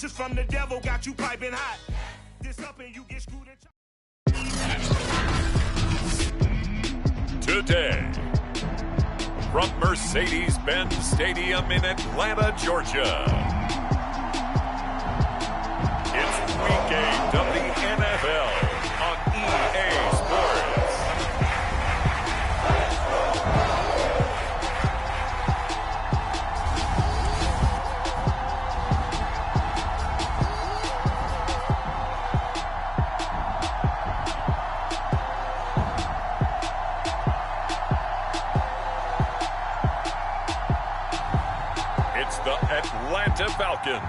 punches from the devil got you piping hot. This up and you get screwed and Today, from Mercedes-Benz Stadium in Atlanta, Georgia, it's Week 8 of the NFL on EA Sports. Atlanta Falcons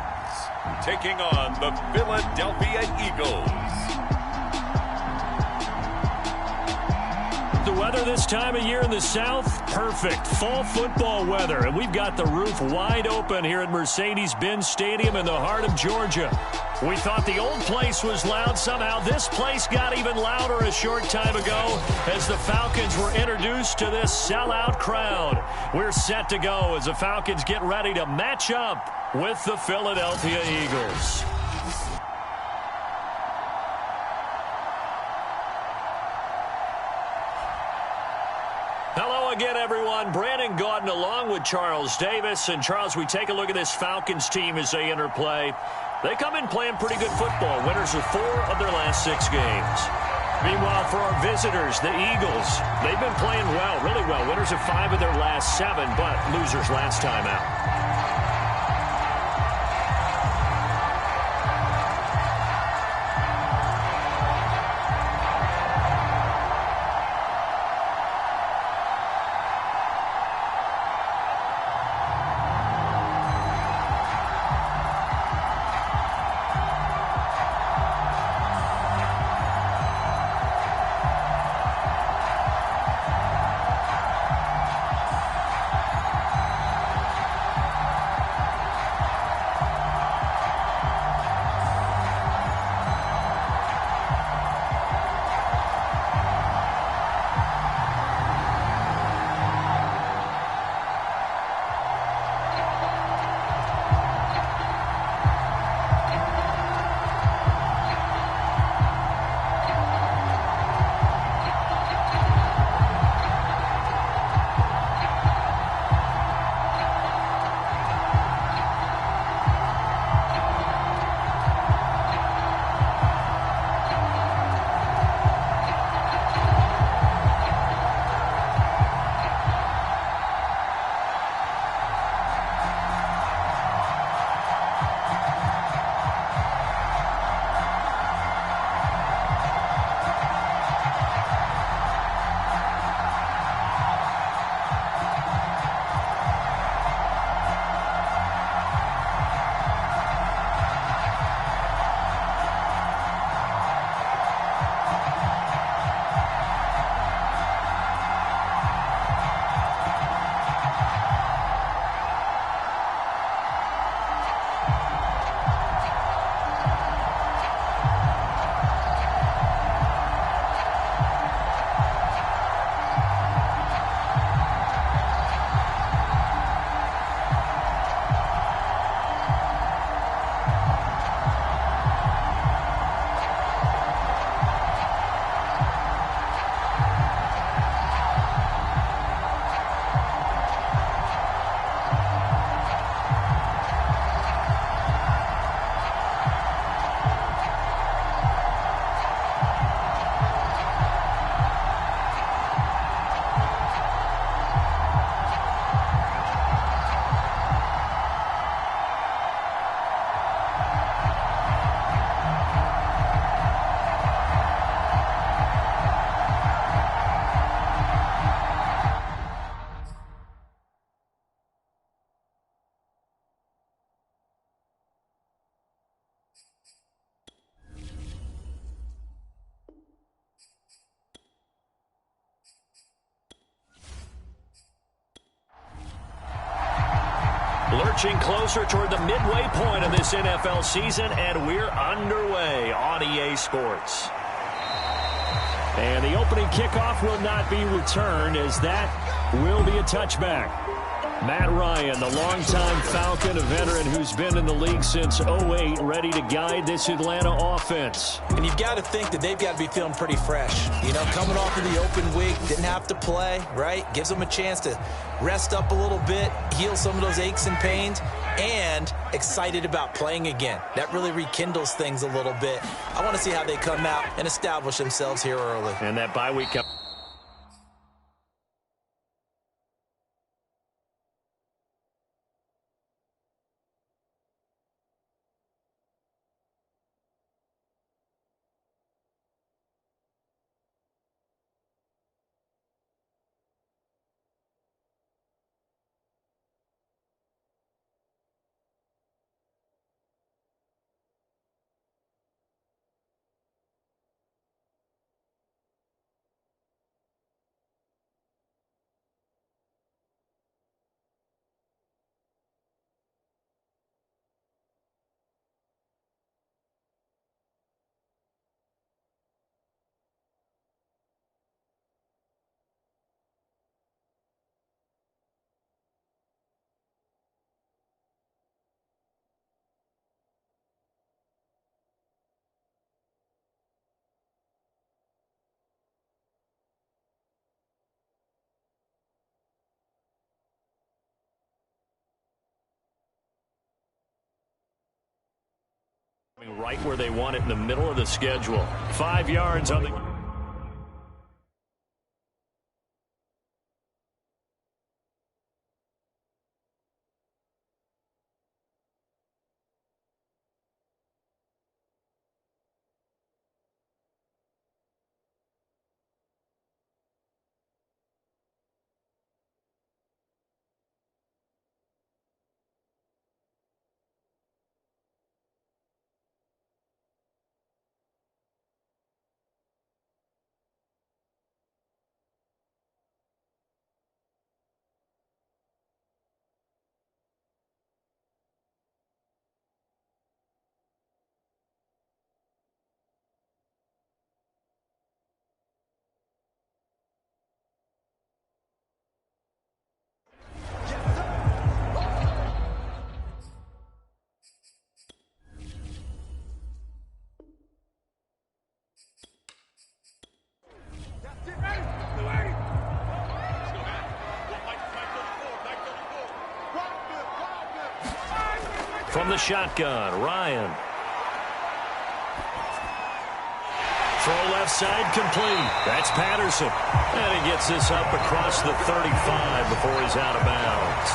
taking on the Philadelphia Eagles. The weather this time of year in the South, perfect. Fall football weather. And we've got the roof wide open here at Mercedes-Benz Stadium in the heart of Georgia. We thought the old place was loud. Somehow this place got even louder a short time ago as the Falcons were introduced to this sellout crowd. We're set to go as the Falcons get ready to match up with the Philadelphia Eagles. Hello again, everyone. Brandon Gaudin along with Charles Davis. And, Charles, we take a look at this Falcons team as they enter play. They come in playing pretty good football. Winners of 4 of their last 6 games. Meanwhile, for our visitors, the Eagles, they've been playing well, really well. Winners of 5 of their last 7, but losers last time out. Lurching closer toward the midway point of this NFL season, and we're underway on EA Sports. And the opening kickoff will not be returned, as that will be a touchback. Matt Ryan, the longtime Falcon, a veteran who's been in the league since '08, ready to guide this Atlanta offense. And you've got to think that they've got to be feeling pretty fresh. You know, coming off of the open week, didn't have to play, right? Gives them a chance to rest up a little bit, heal some of those aches and pains, and excited about playing again. That really rekindles things a little bit. I want to see how they come out and establish themselves here early. And that bye week comes. Right where they want it in the middle of the schedule. 5 yards on the... From the shotgun, Ryan. Throw left side complete. That's Patterson. And he gets this up across the 35 before he's out of bounds.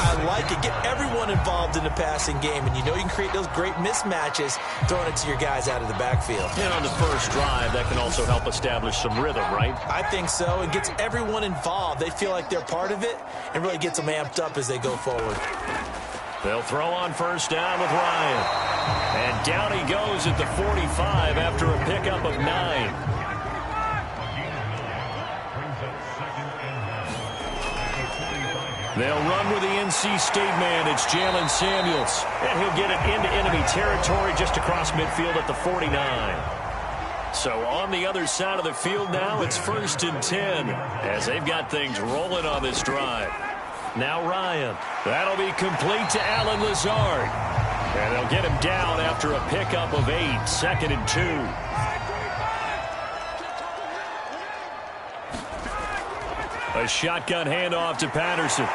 I like it. Get everyone involved in the passing game. And you know you can create those great mismatches throwing it to your guys out of the backfield. And on the first drive, that can also help establish some rhythm, right? I think so. It gets everyone involved. They feel like they're part of it and really gets them amped up as they go forward. They'll throw on first down with Ryan. And down he goes at the 45 after a pickup of 9. They'll run with the NC State man. It's Jalen Samuels. And he'll get it into enemy territory just across midfield at the 49. So on the other side of the field now, it's 1st and 10 as they've got things rolling on this drive. Now Ryan. That'll be complete to Allen Lazard. And they'll get him down after a pickup of 8. 2nd and 2. A shotgun handoff to Patterson.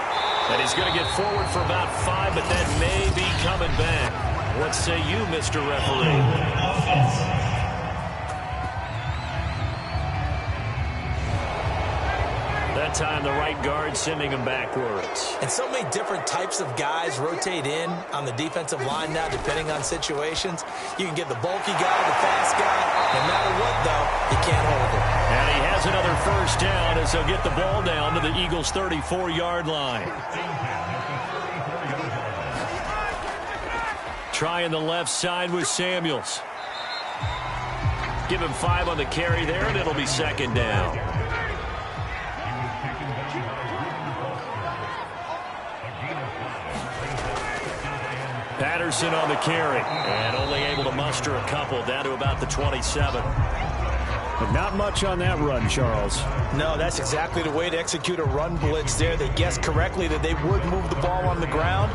And he's going to get forward for about 5, but that may be coming back. What say you, Mr. Referee? That time the right guard sending him backwards. And so many different types of guys rotate in on the defensive line now, depending on situations. You can get the bulky guy, the fast guy. No matter what, though, you can't hold him. And he has another first down as he'll get the ball down to the Eagles' 34-yard line. Trying the left side with Samuels. Give him 5 on the carry there, and it'll be 2nd down. Patterson on the carry, and only able to muster a couple down to about the 27. But not much on that run, Charles. No, that's exactly the way to execute a run blitz there. They guessed correctly that they would move the ball on the ground,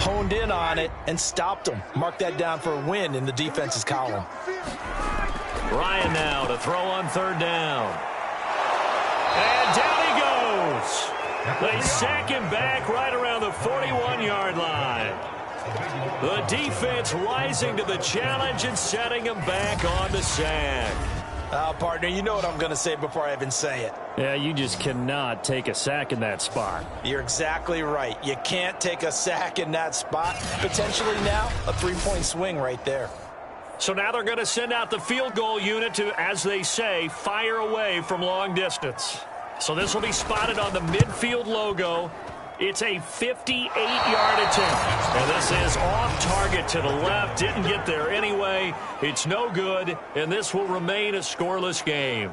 honed in on it, and stopped them. Mark that down for a win in the defense's column. Ryan now to throw on third down. And down he goes. They sack him back right around the 41-yard line. The defense rising to the challenge and setting him back on the sack. Partner, you know what I'm going to say before I even say it. Yeah, you just cannot take a sack in that spot. You're exactly right. You can't take a sack in that spot. Potentially now a 3-point swing right there. So now they're going to send out the field goal unit to, as they say, fire away from long distance. So this will be spotted on the midfield logo. It's a 58-yard attempt. And this is off target to the left. Didn't get there anyway. It's no good, and this will remain a scoreless game.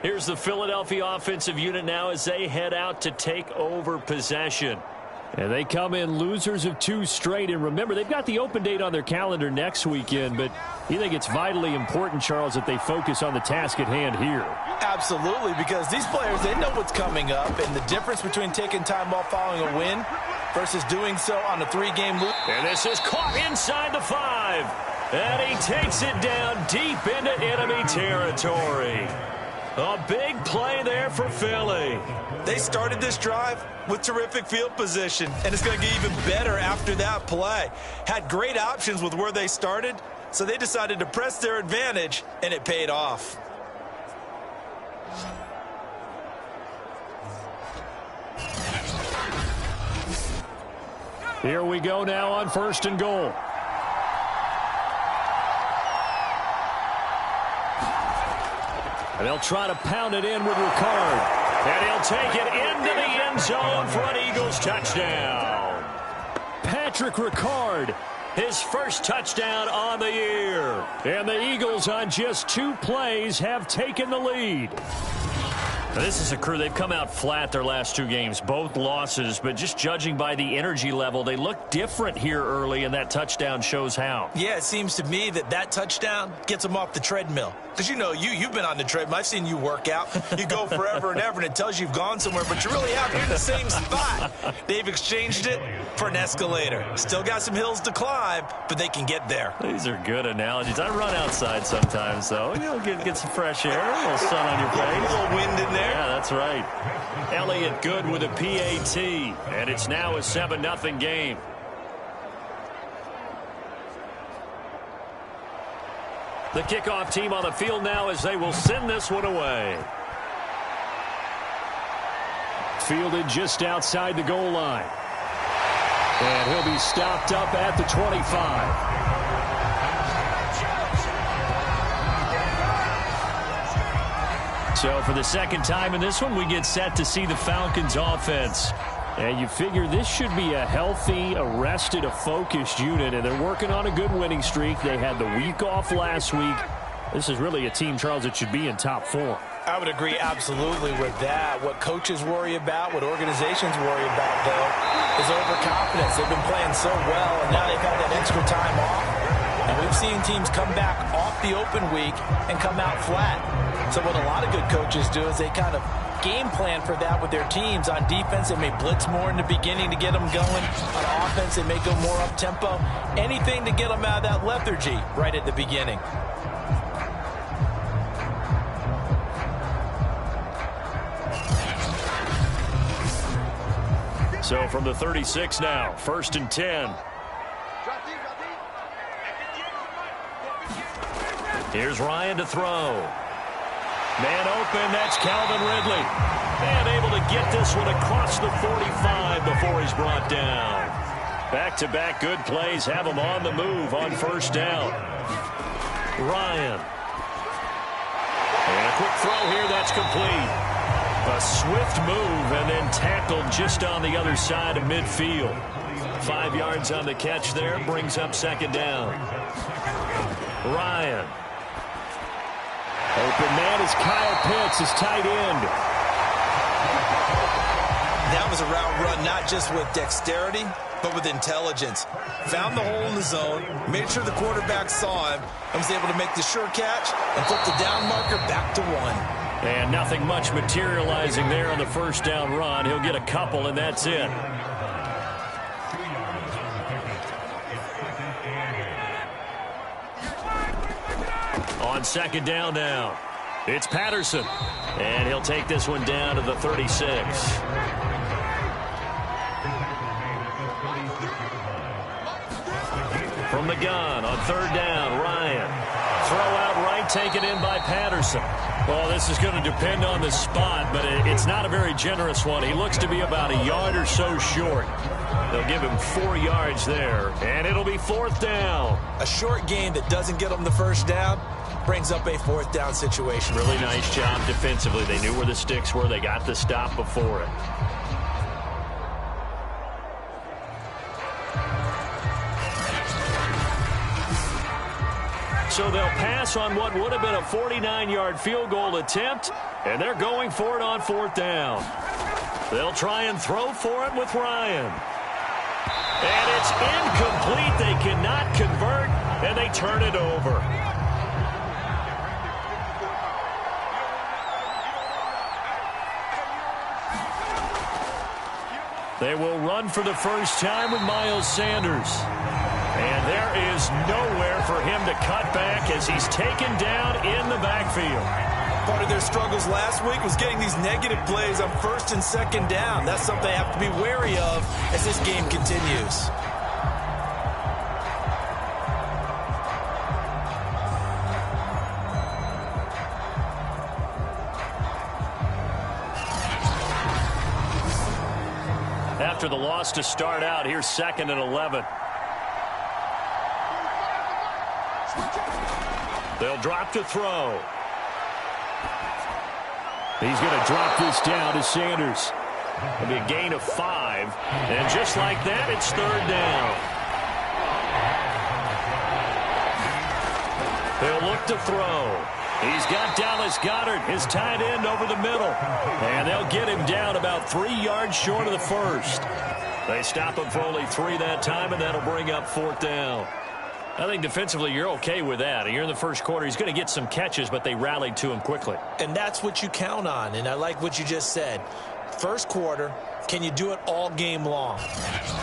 Here's the Philadelphia offensive unit now as they head out to take over possession. And they come in losers of 2 straight. And remember, they've got the open date on their calendar next weekend, but you think it's vitally important, Charles, that they focus on the task at hand here. Absolutely, because these players, they know what's coming up, and the difference between taking time off following a win versus doing so on a 3-game lose. And this is caught inside the 5. And he takes it down deep into enemy territory. A big play there for Philly. They started this drive with terrific field position, and it's going to get even better after that play. Had great options with where they started, so they decided to press their advantage, and it paid off. Here we go now on 1st and goal. And they'll try to pound it in with Ricard. And he'll take it into the end zone for an Eagles touchdown. Patrick Ricard, his first touchdown on the year. And the Eagles on just 2 plays have taken the lead. Now, this is a crew, they've come out flat their last 2 games, both losses, but just judging by the energy level, they look different here early, and that touchdown shows how. Yeah, it seems to me that touchdown gets them off the treadmill. Because you know, you've been on the treadmill. I've seen you work out. You go forever and ever, and it tells you you've gone somewhere, but you really haven't. You're in the same spot. They've exchanged it for an escalator. Still got some hills to climb, but they can get there. These are good analogies. I run outside sometimes, though. You'll get some fresh air, a little sun on your face. A little wind in there. Yeah, that's right. Elliott good with a PAT, and it's now a 7-0 game. The kickoff team on the field now as they will send this one away. Fielded just outside the goal line. And he'll be stopped up at the 25. So for the second time in this one, we get set to see the Falcons offense. And you figure this should be a healthy, a focused unit, and they're working on a good winning streak. They had the week off last week. This is really a team, Charles, that should be in top 4. I would agree absolutely with that. What coaches worry about, what organizations worry about, though, is overconfidence. They've been playing so well, and now they've had that extra time off. And we've seen teams come back off the open week and come out flat. So what a lot of good coaches do is they kind of game plan for that with their teams. On defense, they may blitz more in the beginning to get them going. On offense, they may go more up-tempo. Anything to get them out of that lethargy right at the beginning. So from the 36 now, 1st and 10. Here's Ryan to throw. Man open, that's Calvin Ridley. And able to get this one across the 45 before he's brought down. Back-to-back good plays have him on the move on 1st down. Ryan. And a quick throw here, that's complete. A swift move and then tackled just on the other side of midfield. 5 yards on the catch there, brings up 2nd down. Ryan. Open man is Kyle Pitts, his tight end. That was a route run not just with dexterity, but with intelligence. Found the hole in the zone, made sure the quarterback saw him, and was able to make the sure catch and flip the down marker back to 1. And nothing much materializing there on the first down run. He'll get a couple, and that's it. On second down now, it's Patterson. And he'll take this one down to the 36. From the gun on third down, Ryan. Throw out right, taken in by Patterson. Well, this is going to depend on the spot, but it's not a very generous one. He looks to be about a yard or so short. They'll give him 4 yards there, and it'll be fourth down. A short gain that doesn't get him the first down brings up a fourth down situation. Really nice job defensively. They knew where the sticks were. They got the stop before it. So they'll pass on what would have been a 49-yard field goal attempt, and they're going for it on fourth down. They'll try and throw for it with Ryan. And it's incomplete. They cannot convert, and they turn it over. They will run for the first time with Miles Sanders. And there is nowhere for him to cut back as he's taken down in the backfield. Part of their struggles last week was getting these negative plays on first and second down. That's something they have to be wary of as this game continues. After the loss to start out, here's 2nd and 11. They'll drop to throw. He's going to drop this down to Sanders. It'll be a gain of 5. And just like that, it's third down. They'll look to throw. He's got Dallas Goedert, his tight end, over the middle. And they'll get him down about 3 yards short of the first. They stop him for only 3 that time, and that'll bring up fourth down. I think defensively you're okay with that. You're in the first quarter. He's going to get some catches, but they rallied to him quickly. And that's what you count on, and I like what you just said. First quarter, can you do it all game long?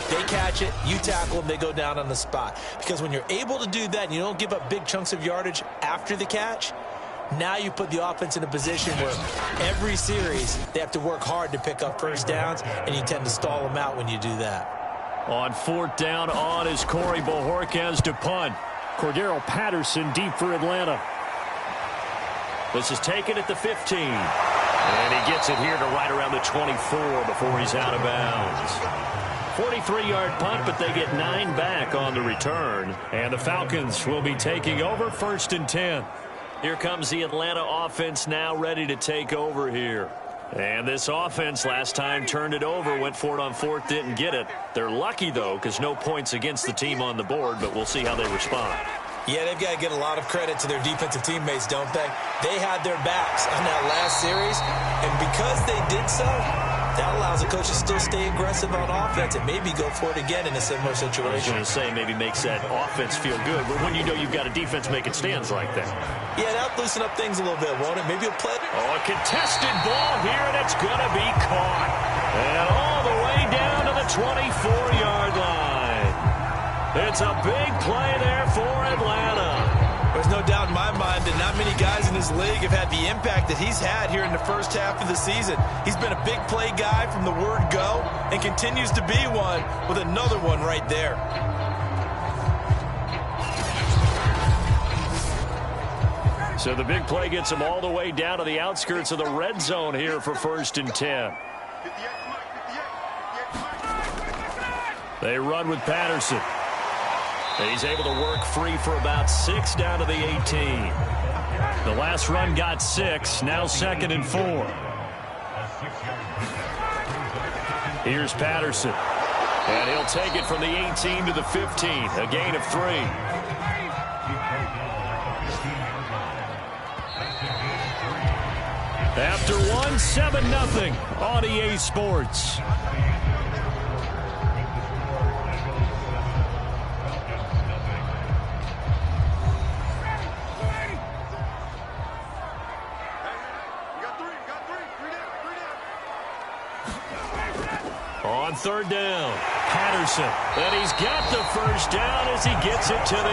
They catch it, you tackle them, they go down on the spot. Because when you're able to do that and you don't give up big chunks of yardage after the catch, now you put the offense in a position where every series they have to work hard to pick up first downs, and you tend to stall them out when you do that. On fourth down, on is Corey Bojorquez to punt. Cordero Patterson deep for Atlanta. This is taken at the 15. And he gets it here to right around the 24 before he's out of bounds. 43-yard punt, but they get 9 back on the return. And the Falcons will be taking over 1st and 10. Here comes the Atlanta offense now ready to take over here. And this offense last time turned it over, went for it on fourth, didn't get it. They're lucky, though, because no points against the team on the board, but we'll see how they respond. Yeah, they've got to get a lot of credit to their defensive teammates, don't they? They had their backs on that last series, and because they did so, that allows the coach to still stay aggressive on offense and maybe go for it again in a similar situation. I was going to say maybe makes that offense feel good, but when you know you've got a defense making stands like that. Yeah, that'll loosen up things a little bit, won't it? Maybe you'll play. Oh, a contested ball here, and it's going to be caught. And all the way down to the 24-yard line. It's a big play there for Atlanta. There's no doubt in my mind that not many guys in this league have had the impact that he's had here in the first half of the season. He's been a big play guy from the word go and continues to be one with another one right there. So the big play gets him all the way down to the outskirts of the red zone here for 1st and 10. They run with Patterson. He's able to work free for about 6 down to the 18. The last run got 6, now 2nd and 4. Here's Patterson. And he'll take it from the 18 to the 15, a gain of 3. After one, 7-0 on EA Sports. On third down, Patterson. And he's got the first down as he gets it to the 8.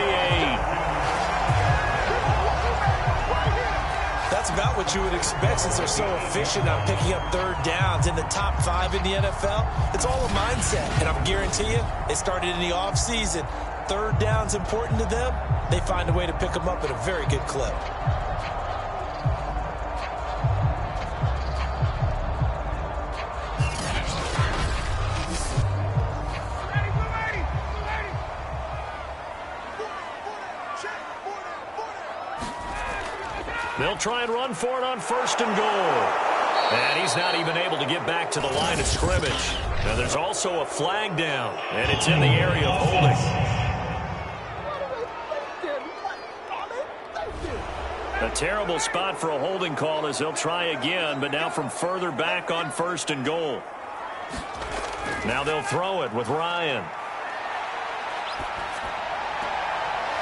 That's about what you would expect since they're so efficient on picking up third downs in the top 5 in the NFL. It's all a mindset, and I guarantee you, it started in the offseason. Third down's important to them. They find a way to pick them up at a very good clip. They'll try and run for it on first and goal. And he's not even able to get back to the line of scrimmage. Now there's also a flag down, and it's in the area of holding. A terrible spot for a holding call as they'll try again, but now from further back on first and goal. Now they'll throw it with Ryan.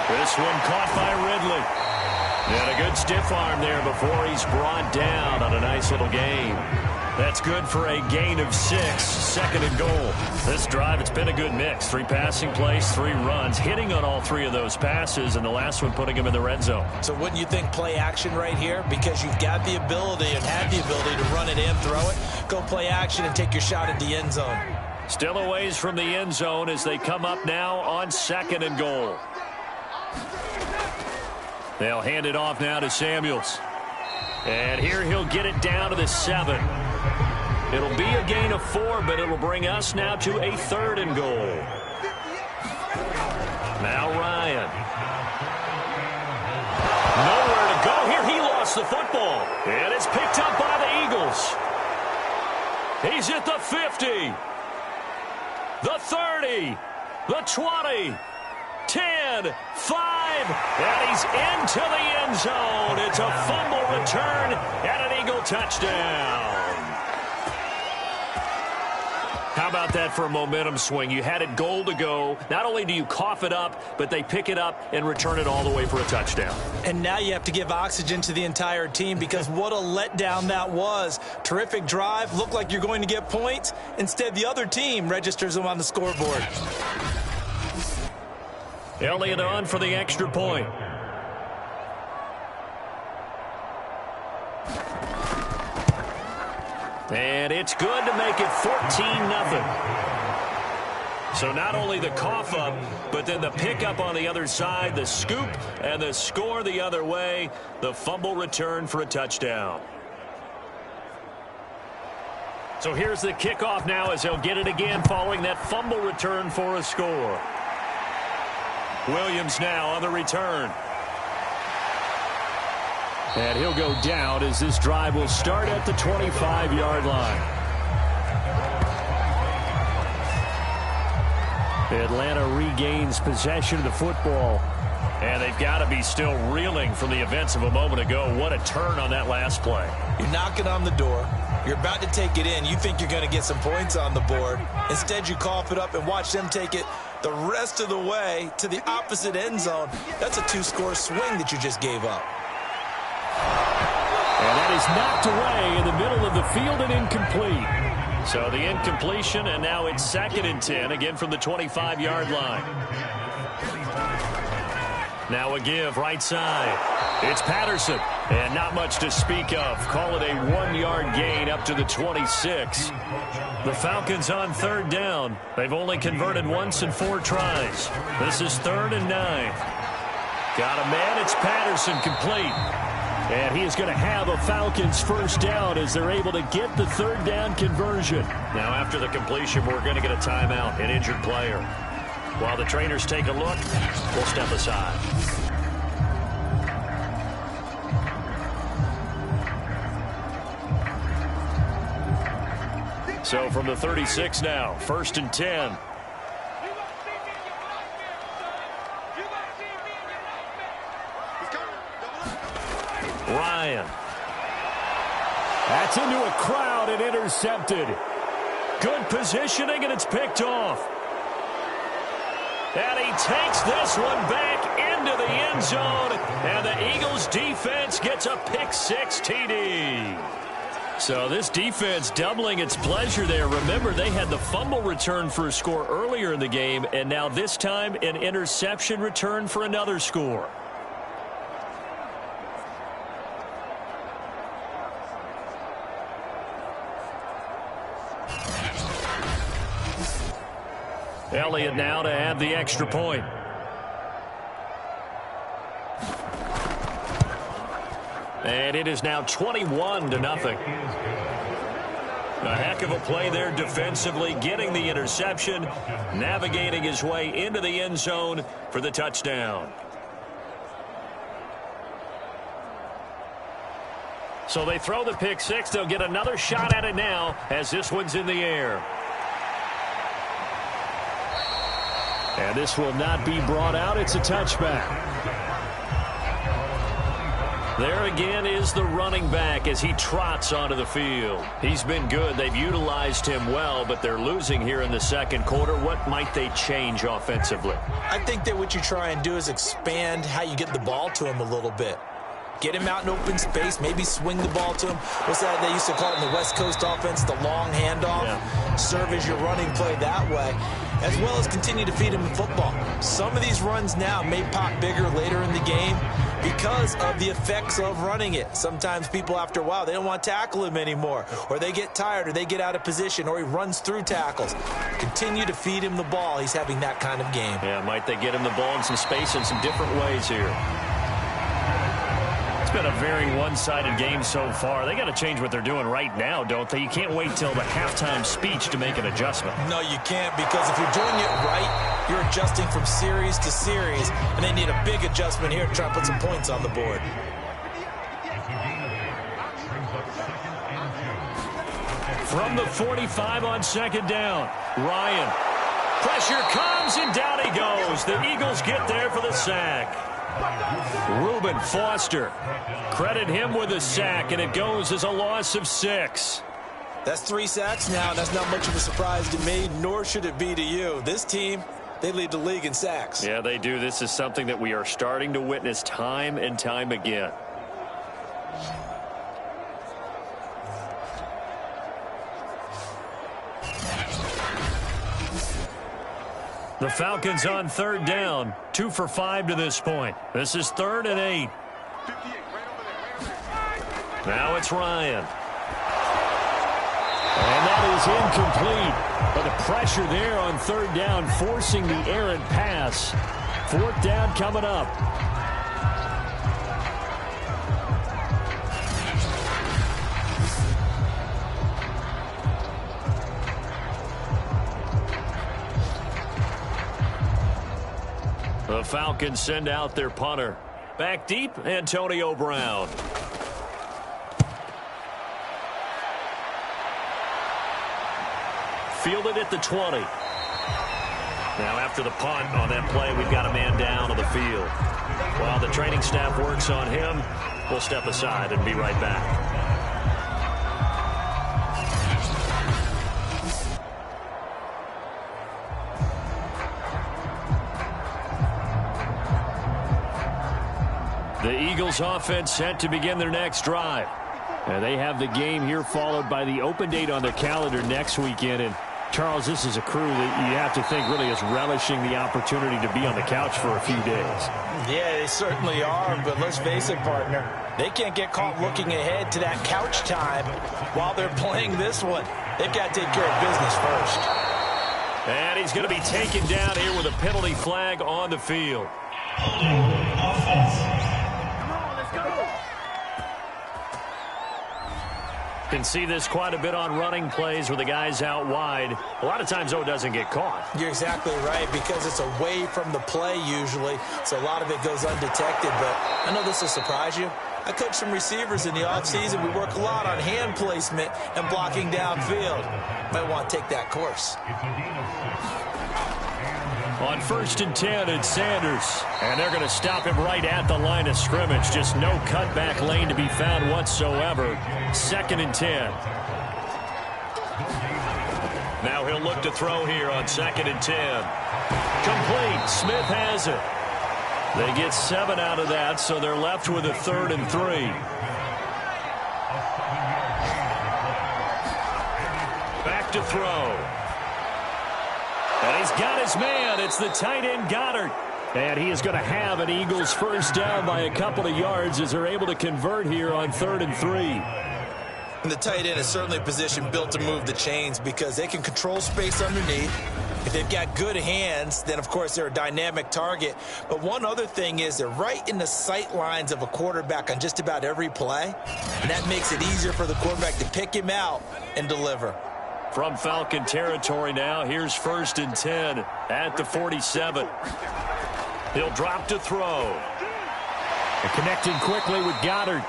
This one caught by Ridley. And a good stiff arm there before he's brought down on a nice little gain. That's good for a gain of 6, second and goal. This drive, it's been a good mix. 3 passing plays, 3 runs, hitting on all 3 of those passes, and the last one putting him in the red zone. So wouldn't you think play action right here? Because you've got the ability and have the ability to run it and throw it. Go play action and take your shot at the end zone. Still a ways from the end zone as they come up now on second and goal. They'll hand it off now to Samuels. And here he'll get it down to the 7. It'll be a gain of 4, but it'll bring us now to a third and goal. Now Ryan. Nowhere to go here. He lost the football. And it's picked up by the Eagles. He's at the 50. The 30. The 20. 10, 5, and he's into the end zone. It's a fumble return and an Eagle touchdown. How about that for a momentum swing? You had it goal to go. Not only do you cough it up, but they pick it up and return it all the way for a touchdown. And now you have to give oxygen to the entire team because what a letdown that was. Terrific drive. Looked like you're going to get points. Instead, the other team registers them on the scoreboard. Elliott on for the extra point. And it's good to make it 14-0. So not only the cough up, but then the pickup on the other side, the scoop, and the score the other way, the fumble return for a touchdown. So here's the kickoff now as they'll get it again following that fumble return for a score. Williams now on the return. And he'll go down as this drive will start at the 25-yard line. Atlanta regains possession of the football. And they've got to be still reeling from the events of a moment ago. What a turn on that last play. You're knocking on the door. You're about to take it in. You think you're going to get some points on the board. Instead, you cough it up and watch them take it the rest of the way to the opposite end zone. That's a 2-score swing that you just gave up. And that is knocked away in the middle of the field and incomplete. So the incompletion, and now it's 2nd and 10, again from the 25-yard line. Now a give right side. It's Patterson, and not much to speak of. Call it a 1-yard gain up to the 26. The Falcons on third down. They've only converted once in 4 tries. This is 3rd and 9. Got a man. It's Patterson, complete. And he is going to have a Falcons first down as they're able to get the third down conversion. Now after the completion, we're going to get a timeout, an injured player. While the trainers take a look, we'll step aside. So from the 36 now, 1st and 10. Ryan. That's into a crowd and intercepted. Good positioning, and it's picked off. And he takes this one back into the end zone, and the Eagles defense gets a pick-6 TD. So this defense doubling its pleasure there. Remember, they had the fumble return for a score earlier in the game, and now this time an interception return for another score. Elliott now to add the extra point. And it is now 21-0. A heck of a play there defensively, getting the interception, navigating his way into the end zone for the touchdown. So they throw the pick six. They'll get another shot at it now as this one's in the air. And this will not be brought out. It's a touchback. There again is the running back as he trots onto the field. He's been good. They've utilized him well, but they're losing here in the second quarter. What might they change offensively? I think that what you try and do is expand how you get the ball to him a little bit. Get him out in open space, maybe swing the ball to him. What's that they used to call it in the West Coast offense, the long handoff? Yeah. Serve as your running play that way, as well as continue to feed him the football. Some of these runs now may pop bigger later in the game because of the effects of running it. Sometimes people, after a while, they don't want to tackle him anymore, or they get tired, or they get out of position, or he runs through tackles. Continue to feed him the ball. He's having that kind of game. Yeah, might they get him the ball in some space in some different ways here? It's been a very one-sided game so far. They got to change what they're doing right now, don't they? You can't wait till the halftime speech to make an adjustment. No, you can't, because if you're doing it right, you're adjusting from series to series, and they need a big adjustment here to try and put some points on the board. From the 45 on second down, Ryan. Pressure comes, and down he goes. The Eagles get there for the sack. Reuben Foster. Credit him with a sack, and it goes as a loss of 6. That's 3 sacks now, and that's not much of a surprise to me, nor should it be to you. This team, they lead the league in sacks. Yeah, they do. This is something that we are starting to witness time and time again. The Falcons on third down, 2 for 5 to this point. This is 3rd and 8. Now it's Ryan. And that is incomplete. But the pressure there on third down, forcing the errant pass. 4th down coming up. The Falcons send out their punter. Back deep, Antonio Brown. Fielded at the 20. Now after the punt on that play, we've got a man down on the field. While the training staff works on him, we'll step aside and be right back. The Eagles offense set to begin their next drive. And they have the game here followed by the open date on their calendar next weekend. And Charles, this is a crew that you have to think really is relishing the opportunity to be on the couch for a few days. Yeah, they certainly are, but let's face it, partner. They can't get caught looking ahead to that couch time while they're playing this one. They've got to take care of business first. And he's going to be taken down here with a penalty flag on the field. Offense. Can see this quite a bit on running plays where the guy's out wide. A lot of times, though, it doesn't get caught. You're exactly right, because it's away from the play usually, so a lot of it goes undetected. But I know this will surprise you. I coach some receivers in the offseason. We work a lot on hand placement and blocking downfield. Might want to take that course. On 1st and 10, it's Sanders. And they're going to stop him right at the line of scrimmage. Just no cutback lane to be found whatsoever. 2nd and 10. Now he'll look to throw here on 2nd and 10. Complete. Smith has it. They get 7 out of that, so they're left with a 3rd and 3. Back to throw. And he's got his man. It's the tight end Goddard. And he is going to have an Eagles first down by a couple of yards as they're able to convert here on 3rd and 3. And the tight end is certainly a position built to move the chains because they can control space underneath. If they've got good hands, then, of course, they're a dynamic target. But one other thing is they're right in the sight lines of a quarterback on just about every play. And that makes it easier for the quarterback to pick him out and deliver. From Falcon territory now, here's 1st and 10 at the 47. He'll drop to throw. And connecting quickly with Goddard.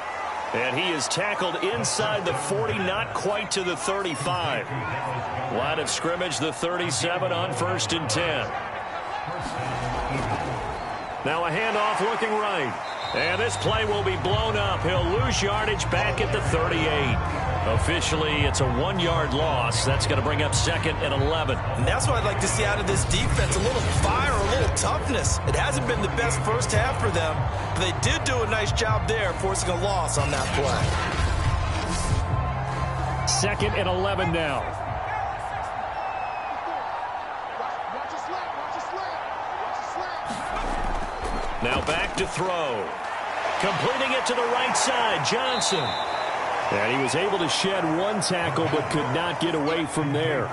And he is tackled inside the 40, not quite to the 35. Line of scrimmage, the 37 on 1st and 10. Now a handoff looking right. And this play will be blown up. He'll lose yardage back at the 38. Officially, it's a 1-yard loss. That's going to bring up 2nd and 11. And that's what I'd like to see out of this defense, a little fire, a little toughness. It hasn't been the best first half for them, but they did do a nice job there forcing a loss on that play. 2nd and 11 now. Now back to throw. Completing it to the right side, Johnson. And he was able to shed 1 tackle but could not get away from there.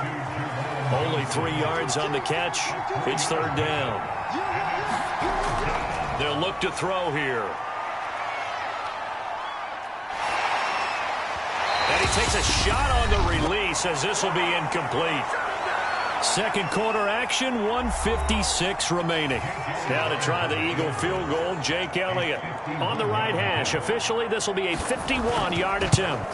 Only 3 yards on the catch. It's 3rd down. They'll look to throw here. And he takes a shot on the release as this will be incomplete. 2nd quarter action, 1:56 remaining. Now to try the Eagle field goal, Jake Elliott on the right hash. Officially, this will be a 51-yard attempt.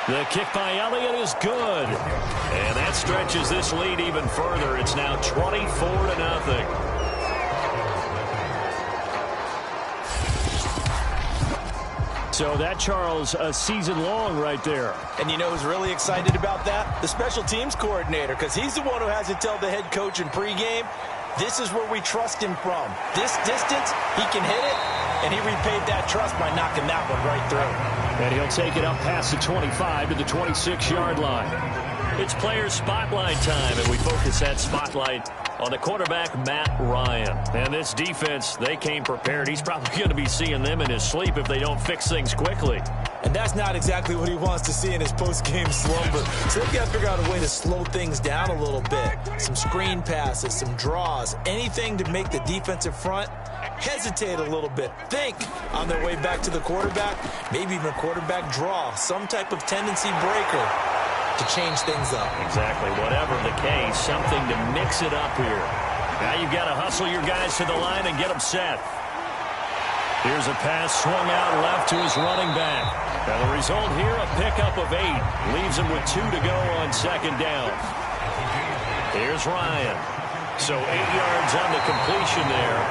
The kick by Elliott is good. And that stretches this lead even further. It's now 24-0. So that, Charles, a season long right there. And you know who's really excited about that? The special teams coordinator, because he's the one who has to tell the head coach in pregame, this is where we trust him from. This distance, he can hit it, and he repaid that trust by knocking that one right through. And he'll take it up past the 25 to the 26-yard line. It's player spotlight time, and we focus that spotlight on the quarterback, Matt Ryan. And this defense, they came prepared. He's probably going to be seeing them in his sleep if they don't fix things quickly. And that's not exactly what he wants to see in his post-game slumber. So they've got to figure out a way to slow things down a little bit. Some screen passes, some draws, anything to make the defensive front hesitate a little bit. Think on their way back to the quarterback, maybe even a quarterback draw, some type of tendency breaker to change things up. Exactly. Whatever the case, something to mix it up here. Now you've got to hustle your guys to the line and get them set. Here's a pass swung out left to his running back. Now the result here, a pickup of 8. Leaves him with 2 to go on 2nd down. Here's Ryan. So 8 yards on the completion there.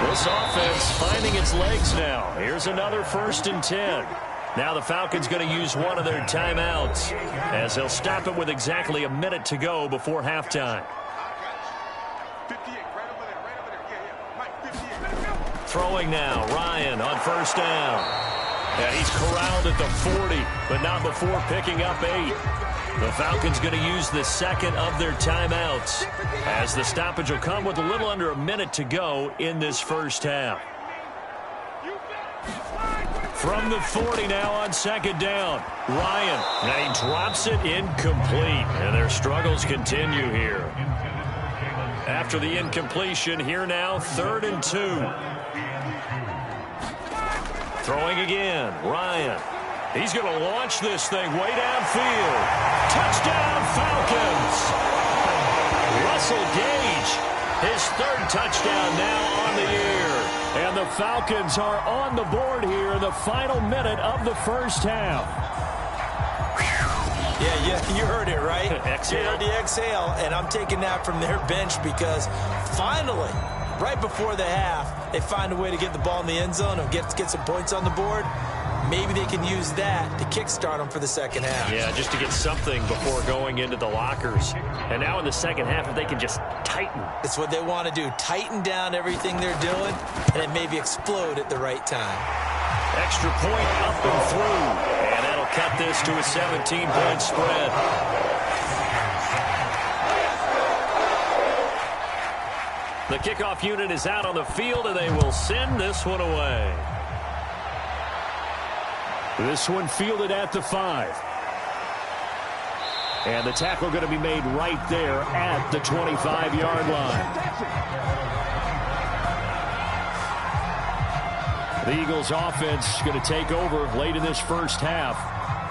This offense finding its legs now. Here's another 1st and 10. Now the Falcons going to use one of their timeouts as they'll stop it with exactly a minute to go before halftime. Throwing now, Ryan on 1st down. And he's corralled at the 40, but not before picking up 8. The Falcons going to use the 2nd of their timeouts as the stoppage will come with a little under a minute to go in this first half. From the 40 now on 2nd down. Ryan, and he drops it incomplete. And their struggles continue here. After the incompletion, here now, 3rd and 2. Throwing again, Ryan. He's going to launch this thing way downfield. Touchdown, Falcons! Russell Gage, his 3rd touchdown now on the year. And the Falcons are on the board here in the final minute of the first half. Yeah, you heard it, right? Exhale. You heard the exhale, and I'm taking that from their bench because finally, right before the half, they find a way to get the ball in the end zone and get some points on the board. Maybe they can use that to kickstart them for the second half. Yeah, just to get something before going into the lockers. And now in the second half, if they can just tighten. It's what they want to do. Tighten down everything they're doing, and then maybe explode at the right time. Extra point up and through. And that'll cut this to a 17-point spread. The kickoff unit is out on the field, and they will send this one away. This one fielded at the 5. And the tackle going to be made right there at the 25-yard line. The Eagles offense going to take over late in this first half.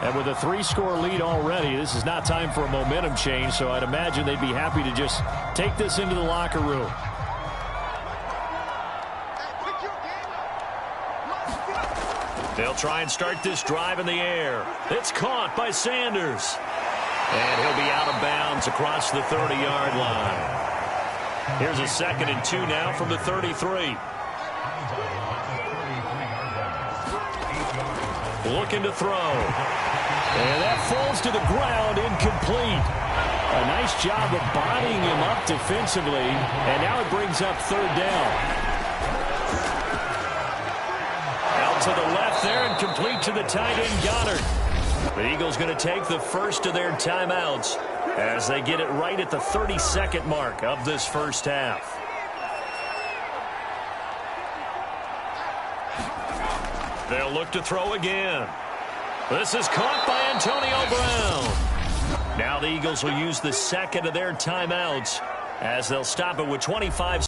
And with a 3-score lead already, this is not time for a momentum change, so I'd imagine they'd be happy to just take this into the locker room. They'll try and start this drive in the air. It's caught by Sanders. And he'll be out of bounds across the 30-yard line. Here's a 2nd and 2 now from the 33. Looking to throw. And that falls to the ground, incomplete. A nice job of bodying him up defensively. And now it brings up 3rd down. To the left there and complete to the tight end Goddard. The Eagles going to take the first of their timeouts as they get it right at the 32nd mark of this first half. They'll look to throw again. This is caught by Antonio Brown. Now the Eagles will use the 2nd of their timeouts as they'll stop it with 25